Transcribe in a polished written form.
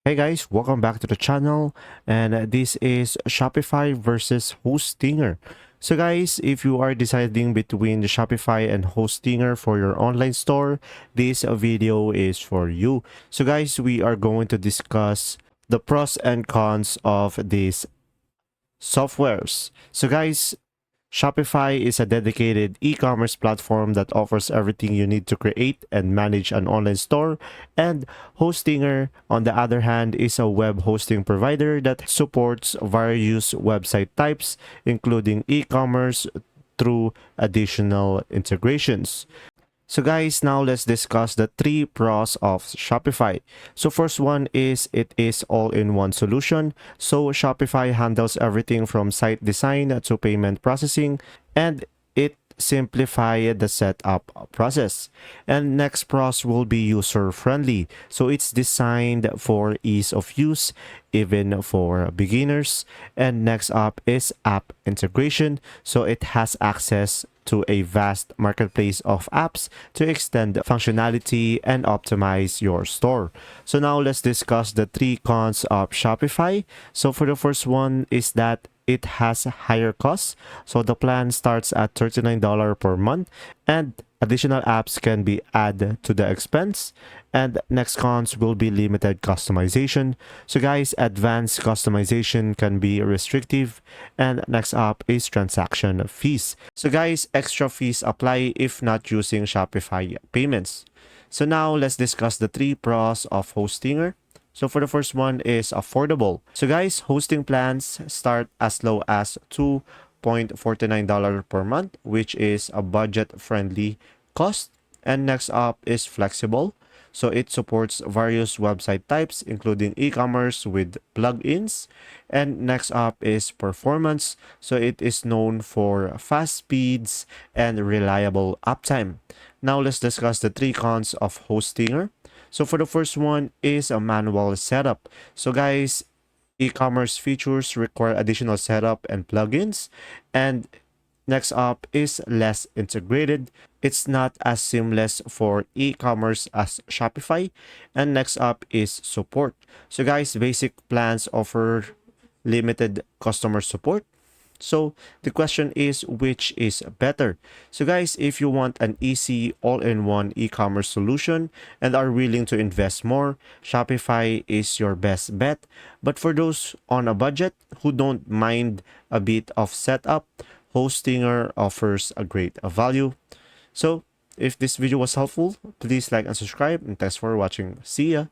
Hey guys, welcome back to the channel, and this is Shopify versus Hostinger. So guys, if you are deciding between the Shopify and Hostinger for your online store, this video is for you. So guys, we are going to discuss the pros and cons of these softwares. So guys, Shopify is a dedicated e-commerce platform that offers everything you need to create and manage an online store. And Hostinger, on the other hand, is a web hosting provider that supports various website types, including e-commerce through additional integrations. So guys, now let's discuss the three pros of Shopify. So first one is it is all-in-one solution. So Shopify handles everything from site design to payment processing, and it simplified the setup process. And next pros will be user friendly. So it's designed for ease of use, even for beginners. And next up is app integration. So it has access to a vast marketplace of apps to extend functionality and optimize your store. So now let's discuss the three cons of Shopify. So for the first one is that it has higher costs. So the plan starts at $39 per month, and additional apps can be added to the expense. And next cons will be limited customization. So guys, advanced customization can be restrictive. And next up is transaction fees. So guys, extra fees apply if not using Shopify payments. So now let's discuss the three pros of Hostinger. So for the first one is affordable. So guys, hosting plans start as low as $2.49 per month, which is a budget-friendly cost. And next up is flexible. So it supports various website types, including e-commerce with plugins. And next up is performance. So it is known for fast speeds and reliable uptime. Now let's discuss the three cons of Hostinger. So for the first one is a manual setup. So guys, e-commerce features require additional setup and plugins. And next up is less integrated. It's not as seamless for e-commerce as Shopify. And next up is support. So guys, basic plans offer limited customer support. So the question is, which is better? So guys, if you want an easy all-in-one e-commerce solution and are willing to invest more, Shopify is your best bet. But for those on a budget who don't mind a bit of setup, Hostinger offers a great value. So if this video was helpful, please like and subscribe, and thanks for watching. See ya!